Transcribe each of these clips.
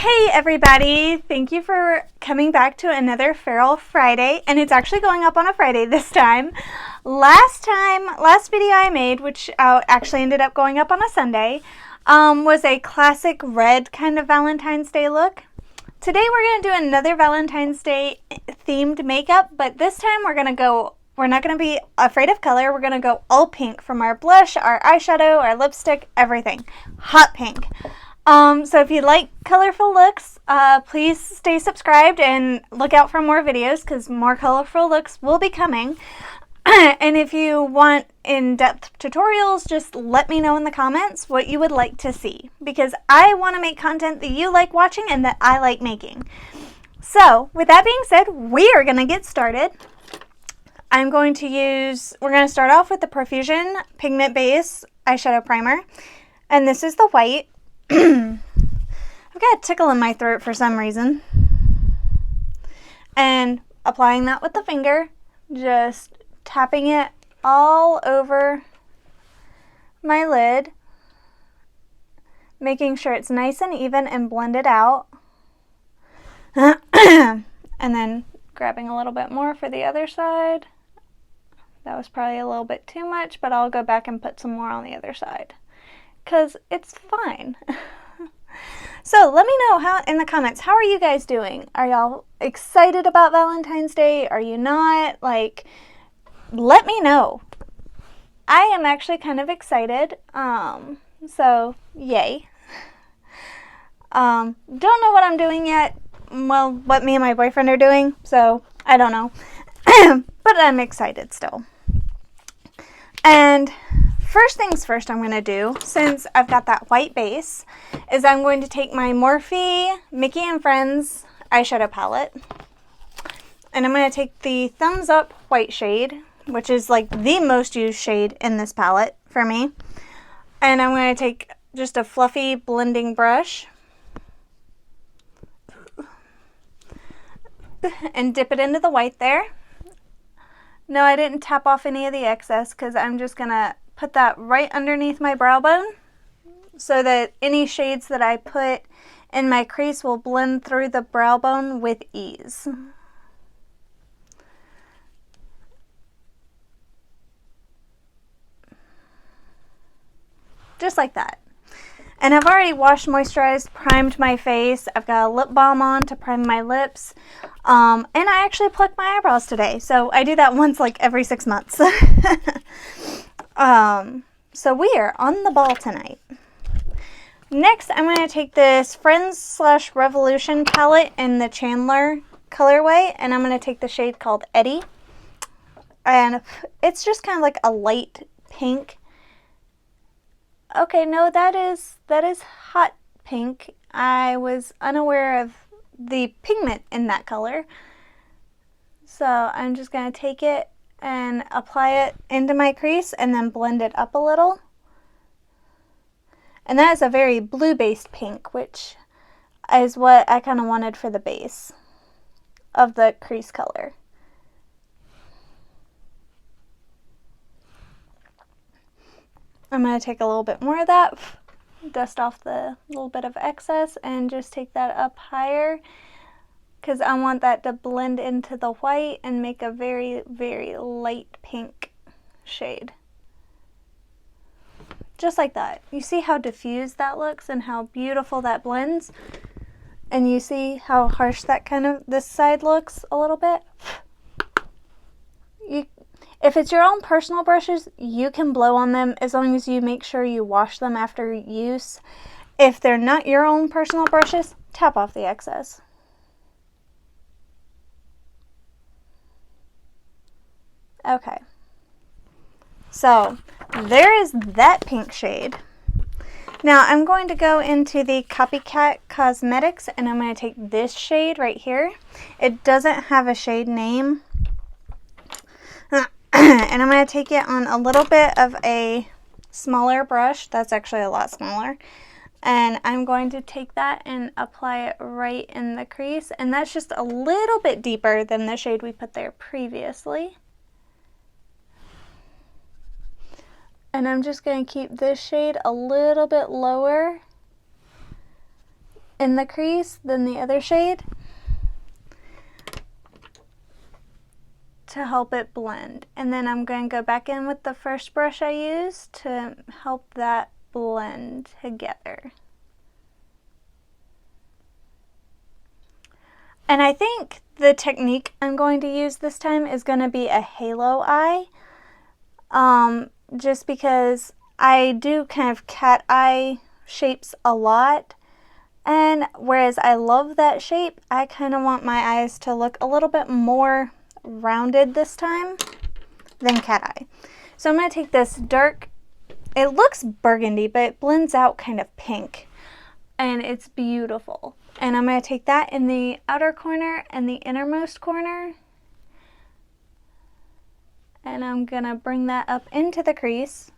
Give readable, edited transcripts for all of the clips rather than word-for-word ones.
Hey everybody, thank you for coming back to another Feral Friday, and it's actually going up on a Friday this time. Last video I made, which actually ended up going up on a Sunday, was a classic red kind of Valentine's Day look. Today we're going to do another Valentine's Day themed makeup, but this time we're not going to be afraid of color. We're going to go all pink, from our blush, our eyeshadow, our lipstick, everything. Hot pink. So if you like colorful looks, please stay subscribed and look out for more videos because more colorful looks will be coming. And if you want in-depth tutorials, just let me know in the comments what you would like to see, because I want to make content that you like watching and that I like making. So with that being said, we are going to get started. We're going to start off with the Profusion Pigment Base Eyeshadow Primer, and this is the white. I've got a tickle in my throat for some reason. And applying that with the finger, just tapping it all over my lid, making sure it's nice and even and blended out. And then grabbing a little bit more for the other side. That was probably a little bit too much, but I'll go back and put some more on the other side, because it's fine. So let me know in the comments, how are you guys doing? Are y'all excited about Valentine's Day? Are you not? Like, let me know. I am actually kind of excited. So yay. Don't know what I'm doing yet. Well, what me and my boyfriend are doing, so I don't know. But I'm excited still. And first things first I'm going to do, since I've got that white base, is I'm going to take my Morphe Mickey and Friends eyeshadow palette. And I'm going to take the Thumbs Up white shade, which is like the most used shade in this palette for me. And I'm going to take just a fluffy blending brush and dip it into the white there. No, I didn't tap off any of the excess because I'm just going to put that right underneath my brow bone so that any shades that I put in my crease will blend through the brow bone with ease. Just like that. And I've already washed, moisturized, primed my face. I've got a lip balm on to prime my lips. And I actually plucked my eyebrows today. So I do that once like every 6 months. So we are on the ball tonight. Next, I'm going to take this Friends/Revolution palette in the Chandler colorway. And I'm going to take the shade called Eddie. And it's just kind of like a light pink. Okay, no, that is hot pink. I was unaware of the pigment in that color. So I'm just going to take it and apply it into my crease and then blend it up a little. And that is a very blue-based pink, which is what I kind of wanted for the base of the crease color. I'm going to take a little bit more of that, dust off the little bit of excess, and just take that up higher because I want that to blend into the white and make a very, very light pink shade. Just like that. You see how diffused that looks and how beautiful that blends? And you see how harsh that this side looks a little bit? If it's your own personal brushes, you can blow on them as long as you make sure you wash them after use. If they're not your own personal brushes, tap off the excess. Okay. So, there is that pink shade. Now, I'm going to go into the Copycat Cosmetics, and I'm going to take this shade right here. It doesn't have a shade name. And I'm going to take it on a little bit of a smaller brush. That's actually a lot smaller. And I'm going to take that and apply it right in the crease. And that's just a little bit deeper than the shade we put there previously. And I'm just going to keep this shade a little bit lower in the crease than the other shade to help it blend. And then I'm going to go back in with the first brush I used to help that blend together. And I think the technique I'm going to use this time is going to be a halo eye, just because I do kind of cat eye shapes a lot, and whereas I love that shape, I kind of want my eyes to look a little bit more rounded this time than cat eye. So I'm going to take this dark, it looks burgundy, but it blends out kind of pink, and it's beautiful. And I'm going to take that in the outer corner and the innermost corner, and I'm going to bring that up into the crease,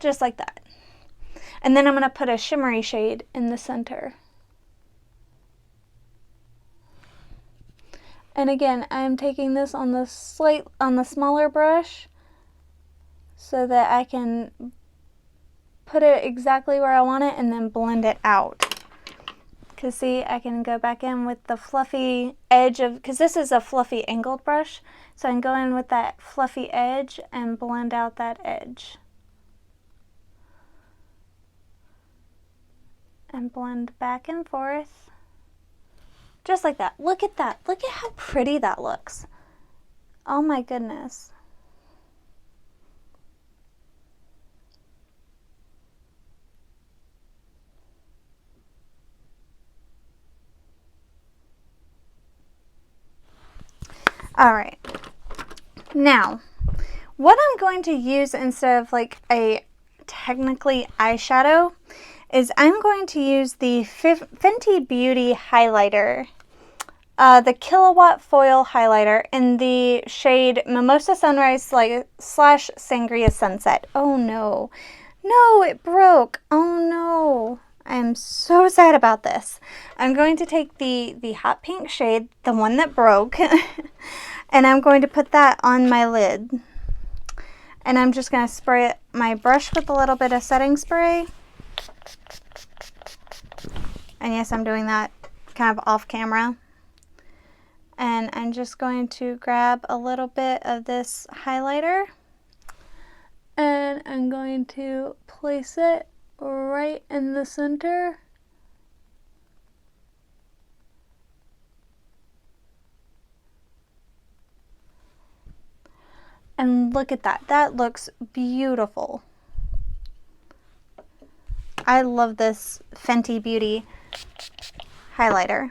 just like that. And then I'm going to put a shimmery shade in the center. And again, I'm taking this on the smaller brush so that I can put it exactly where I want it and then blend it out. Because see, I can go back in with the fluffy edge of, because this is a fluffy angled brush, so I can go in with that fluffy edge and blend out that edge. And blend back and forth. Just like that. Look at that. Look at how pretty that looks. Oh my goodness. All right. Now, what I'm going to use instead of like a technically eyeshadow is I'm going to use the Fenty Beauty highlighter, the Kilowatt Foil highlighter in the shade Mimosa Sunrise / Sangria Sunset. Oh no. No, it broke. Oh no. I'm so sad about this. I'm going to take the hot pink shade, the one that broke, and I'm going to put that on my lid. And I'm just going to spray my brush with a little bit of setting spray. And yes, I'm doing that kind of off camera. And I'm just going to grab a little bit of this highlighter, and I'm going to place it right in the center. And look at that. That looks beautiful. I love this Fenty Beauty highlighter.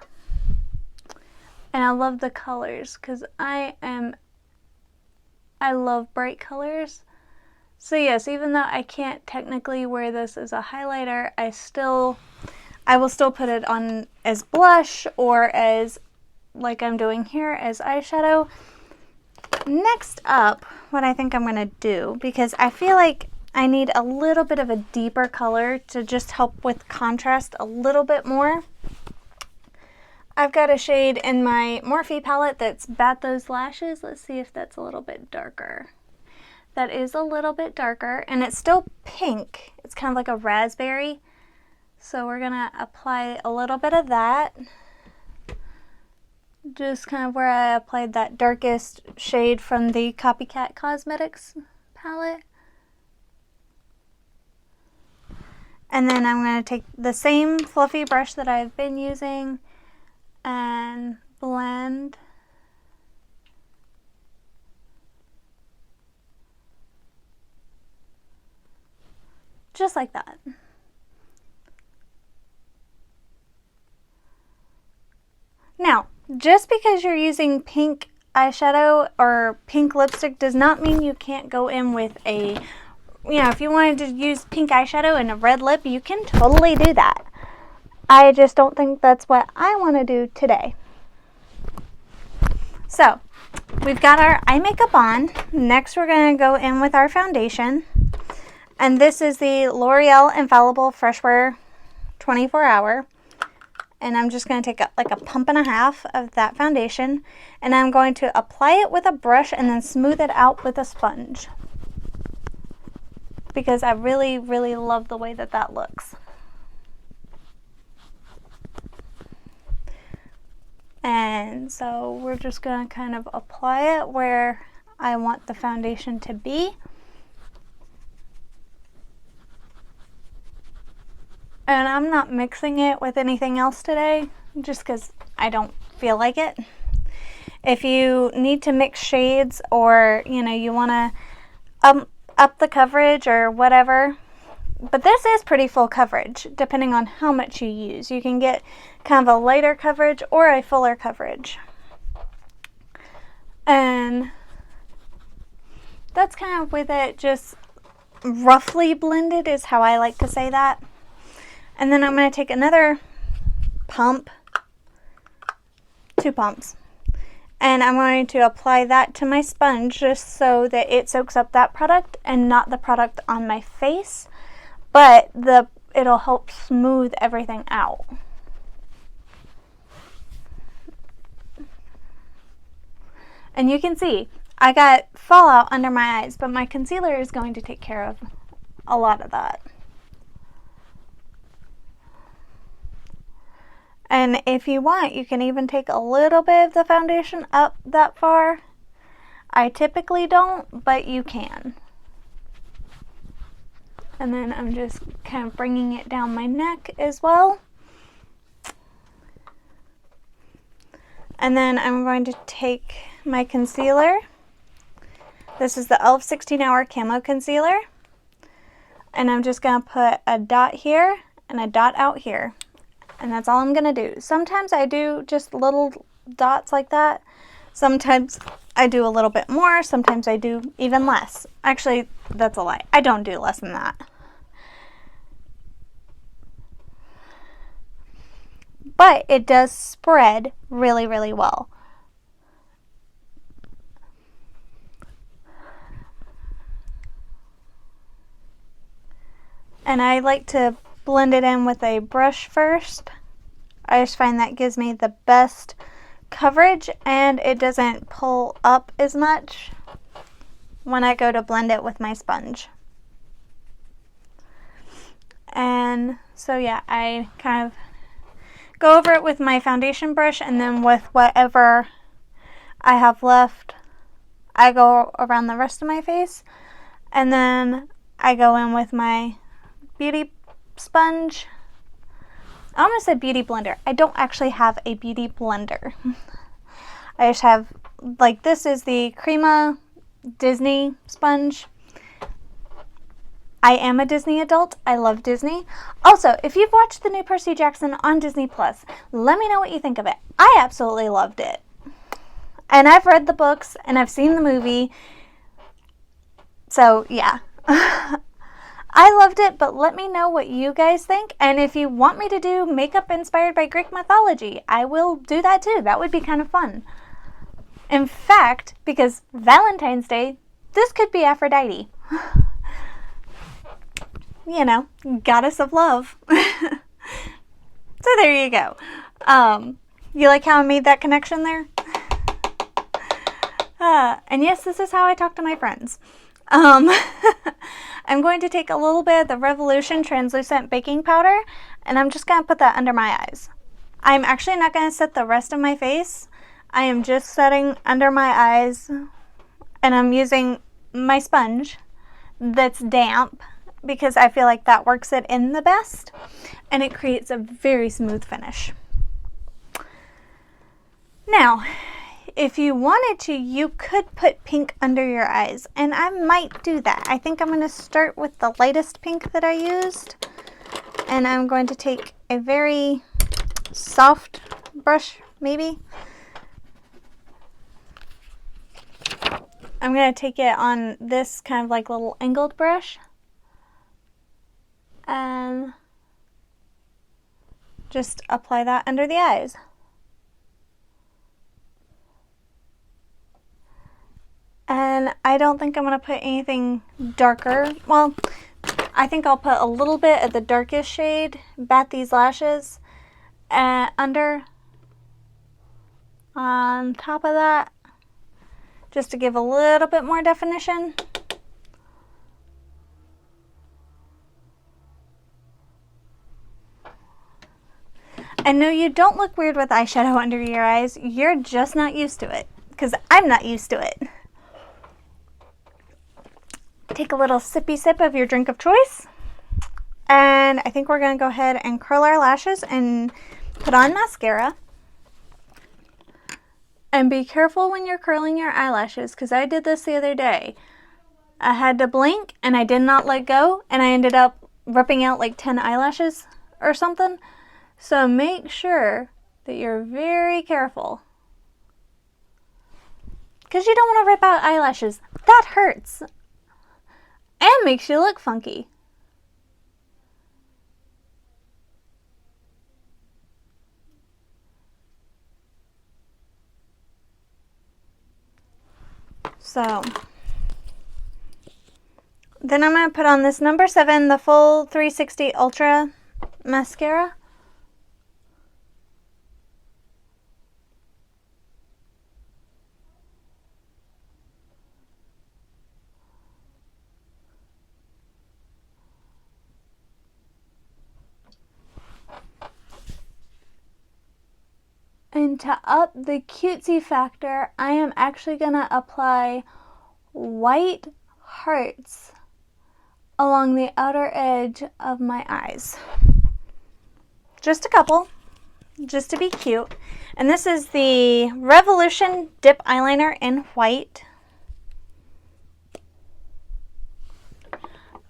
And I love the colors because I love bright colors. So yes, even though I can't technically wear this as a highlighter, I will still put it on as blush or as, like I'm doing here, as eyeshadow. Next up, what I think I'm going to do, because I feel like I need a little bit of a deeper color to just help with contrast a little bit more. I've got a shade in my Morphe palette that's Bat Those Lashes. Let's see if that's a little bit darker. That is a little bit darker, and it's still pink. It's kind of like a raspberry. So we're going to apply a little bit of that. Just kind of where I applied that darkest shade from the Copycat Cosmetics palette. And then I'm going to take the same fluffy brush that I've been using and blend. Just like that. Now, just because you're using pink eyeshadow or pink lipstick does not mean you can't go in with a, if you wanted to use pink eyeshadow and a red lip, you can totally do that. I just don't think that's what I want to do today. So, we've got our eye makeup on. Next, we're going to go in with our foundation. And this is the L'Oreal Infallible Fresh Wear 24 Hour. And I'm just going to take like a pump and a half of that foundation, and I'm going to apply it with a brush and then smooth it out with a sponge. because I really, really love the way that that looks. And so we're just going to kind of apply it where I want the foundation to be. And I'm not mixing it with anything else today, just because I don't feel like it. If you need to mix shades, or you want to up the coverage or whatever, but this is pretty full coverage depending on how much you use. You can get kind of a lighter coverage or a fuller coverage. And that's kind of with it just roughly blended is how I like to say that. And then I'm going to take another pump, 2 pumps, and I'm going to apply that to my sponge just so that it soaks up that product and not the product on my face, but it'll help smooth everything out. And you can see I got fallout under my eyes, but my concealer is going to take care of a lot of that. And if you want, you can even take a little bit of the foundation up that far. I typically don't, but you can. And then I'm just kind of bringing it down my neck as well. And then I'm going to take my concealer. This is the e.l.f. 16 Hour Camo Concealer. And I'm just going to put a dot here and a dot out here. And that's all I'm going to do. Sometimes I do just little dots like that. Sometimes I do a little bit more. Sometimes I do even less. Actually, that's a lie. I don't do less than that. But it does spread really, really well. And I like to blend it in with a brush first. I just find that gives me the best coverage, and it doesn't pull up as much when I go to blend it with my sponge. And so yeah, I kind of go over it with my foundation brush, and then with whatever I have left, I go around the rest of my face, and then I go in with my beauty sponge. I almost said beauty blender. I don't actually have a beauty blender. I just have, like, this is the Crema Disney sponge. I am a Disney adult. I love Disney. Also, if you've watched the new Percy Jackson on Disney Plus, let me know what you think of it. I absolutely loved it. And I've read the books and I've seen the movie. So, yeah. I loved it, but let me know what you guys think. And if you want me to do makeup inspired by Greek mythology, I will do that too. That would be kind of fun. In fact, because Valentine's Day, this could be Aphrodite. You know, goddess of love. So there you go. You like how I made that connection there? And yes, this is how I talk to my friends. I'm going to take a little bit of the Revolution translucent baking powder, and I'm just going to put that under my eyes. I'm actually not going to set the rest of my face. I am just setting under my eyes, and I'm using my sponge that's damp because I feel like that works it in the best, and it creates a very smooth finish. Now, if you wanted to, you could put pink under your eyes, and I might do that. I think I'm going to start with the lightest pink that I used, and I'm going to take a very soft brush, maybe. I'm going to take it on this kind of like little angled brush, and just apply that under the eyes. And I don't think I'm going to put anything darker. Well, I think I'll put a little bit of the darkest shade, Bat These Lashes, under on top of that, just to give a little bit more definition. And no, you don't look weird with eyeshadow under your eyes. You're just not used to it, because I'm not used to it. Take a little sippy sip of your drink of choice. And I think we're going to go ahead and curl our lashes and put on mascara. And be careful when you're curling your eyelashes, because I did this the other day. I had to blink and I did not let go, and I ended up ripping out like 10 eyelashes or something. So make sure that you're very careful, because you don't want to rip out eyelashes. That hurts and makes you look funky. So then I'm going to put on this number 7, the full 360 Ultra mascara. And to up the cutesy factor, I am actually going to apply white hearts along the outer edge of my eyes. Just a couple, just to be cute. And this is the Revolution Dip Eyeliner in white.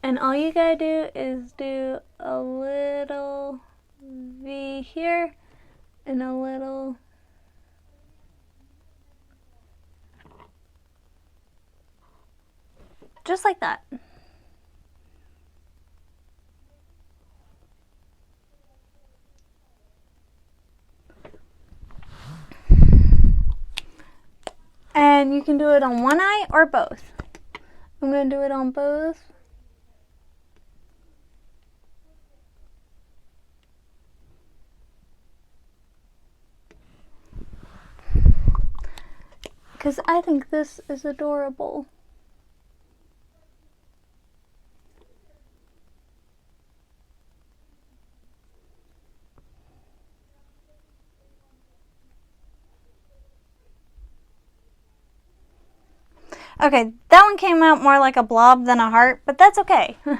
And all you gotta do is do a little V here and a little just like that. And you can do it on one eye or both. I'm going to do it on both. Because I think this is adorable. Okay, that one came out more like a blob than a heart, but that's okay. There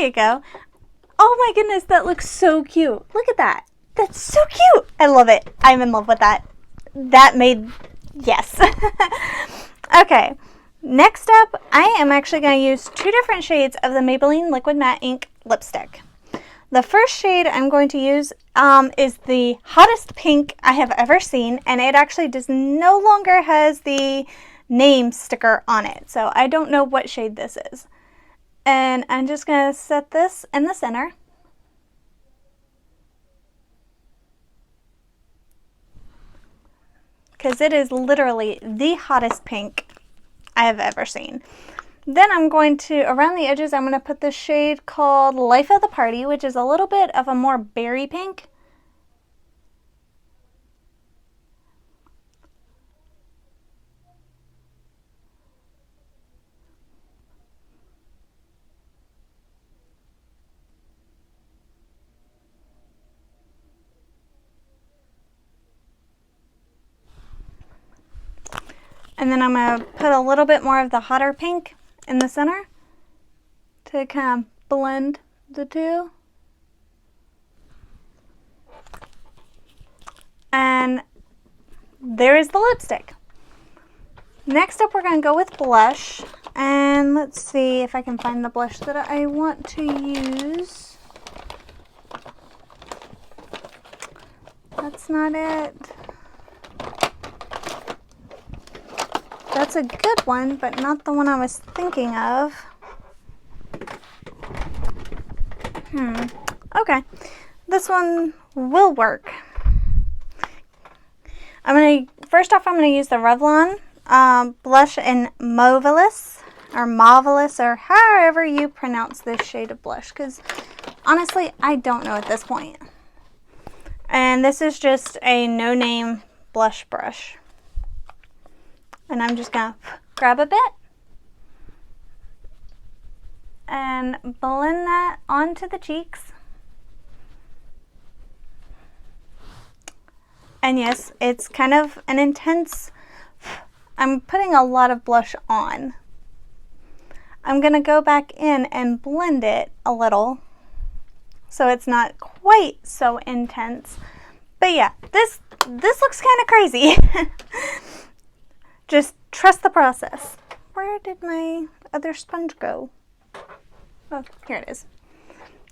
you go. Oh my goodness, that looks so cute. Look at that. That's so cute. I love it. I'm in love with that. That made, yes. Okay, next up, I am actually going to use 2 different shades of the Maybelline Liquid Matte Ink lipstick. The first shade I'm going to use is the hottest pink I have ever seen, and it actually no longer has the name sticker on it, so I don't know what shade this is. And I'm just going to set this in the center. Because it is literally the hottest pink I have ever seen. Then I'm going to, around the edges, I'm going to put this shade called Life of the Party, which is a little bit of a more berry pink. And then I'm going to put a little bit more of the hotter pink in the center to kind of blend the two. And there is the lipstick. Next up, we're going to go with blush. And let's see if I can find the blush that I want to use. That's not it. That's a good one, but not the one I was thinking of. Okay. This one will work. First off, I'm going to use the Revlon blush in Mauvelous, or however you pronounce this shade of blush, because honestly, I don't know at this point. And this is just a no-name blush brush. And I'm just going to grab a bit and blend that onto the cheeks. And yes, it's kind of an intense, I'm putting a lot of blush on. I'm gonna go back in and blend it a little so it's not quite so intense. But yeah, this looks kind of crazy. Just trust the process. Where did my other sponge go? Oh, here it is.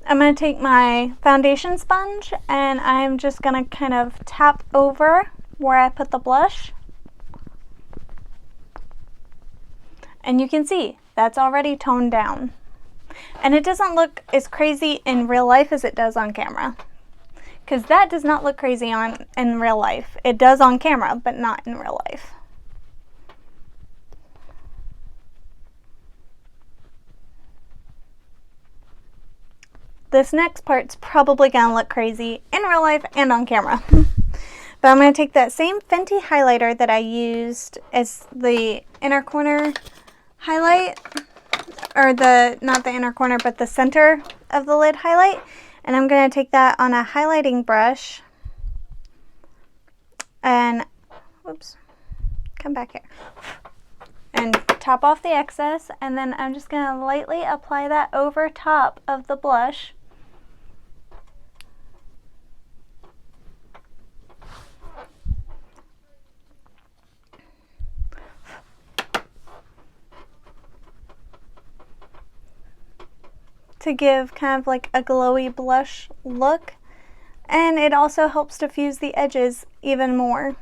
I'm going to take my foundation sponge and I'm just going to kind of tap over where I put the blush. And you can see that's already toned down. And it doesn't look as crazy in real life as it does on camera. Because that does not look crazy in real life. It does on camera, but not in real life. This next part's probably gonna look crazy in real life and on camera. But I'm gonna take that same Fenty highlighter that I used as the inner corner highlight, or not the inner corner, but the center of the lid highlight. And I'm gonna take that on a highlighting brush and, whoops, come back here. And top off the excess, and then I'm just gonna lightly apply that over top of the blush. To give kind of like a glowy blush look, and it also helps diffuse the edges even more.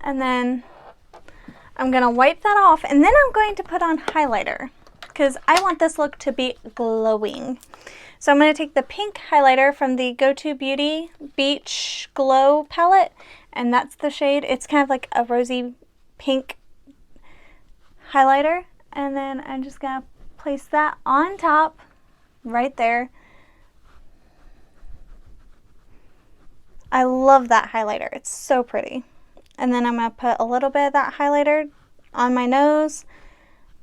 And then I'm gonna wipe that off, and then I'm going to put on highlighter because I want this look to be glowing. So I'm gonna take the pink highlighter from the Go To Beauty Beach Glow palette, and that's the shade. It's kind of like a rosy pink highlighter, and then I'm just gonna place that on top right there. I love that highlighter. It's so pretty. And then I'm going to put a little bit of that highlighter on my nose,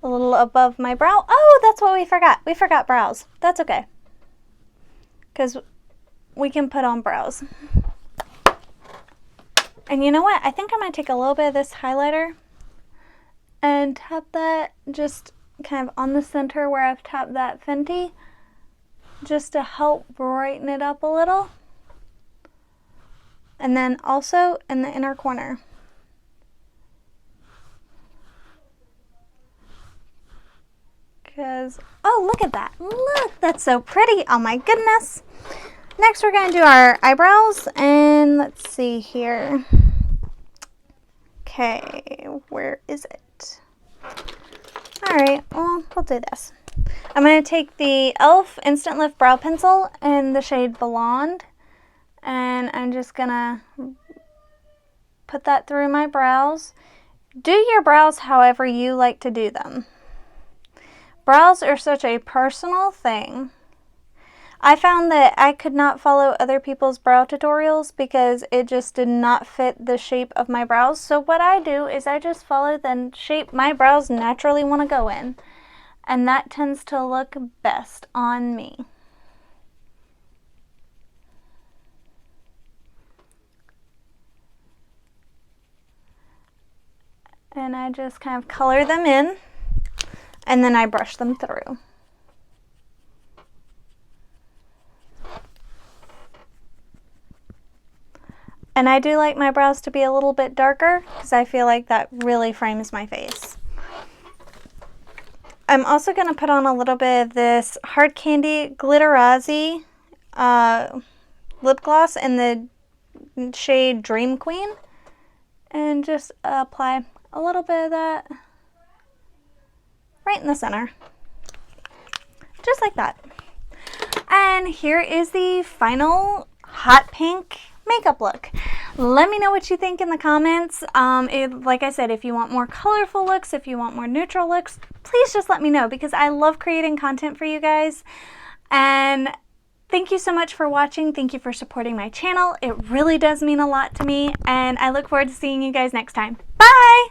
a little above my brow. Oh, that's what we forgot. We forgot brows. That's okay, because we can put on brows. And you know what? I think I'm going to take a little bit of this highlighter and tap that just kind of on the center where I've tapped that Fenty, just to help brighten it up a little. And then also in the inner corner. Because, oh, look at that. Look, that's so pretty. Oh my goodness. Next we're going to do our eyebrows, and let's see here. Okay, where is it? Alright, well, we'll do this. I'm going to take the e.l.f. Instant Lift Brow Pencil in the shade Blonde, and I'm just going to put that through my brows. Do your brows however you like to do them. Brows are such a personal thing. I found that I could not follow other people's brow tutorials because it just did not fit the shape of my brows. So what I do is I just follow the shape my brows naturally want to go in. And that tends to look best on me. And I just kind of color them in, and then I brush them through. And I do like my brows to be a little bit darker because I feel like that really frames my face. I'm also going to put on a little bit of this Hard Candy Glitterazzi lip gloss in the shade Dream Queen. And just apply a little bit of that right in the center. Just like that. And here is the final hot pink makeup look. Let me know what you think in the comments. Like I said, if you want more colorful looks, if you want more neutral looks, please just let me know because I love creating content for you guys. And thank you so much for watching. Thank you for supporting my channel. It really does mean a lot to me, and I look forward to seeing you guys next time. Bye!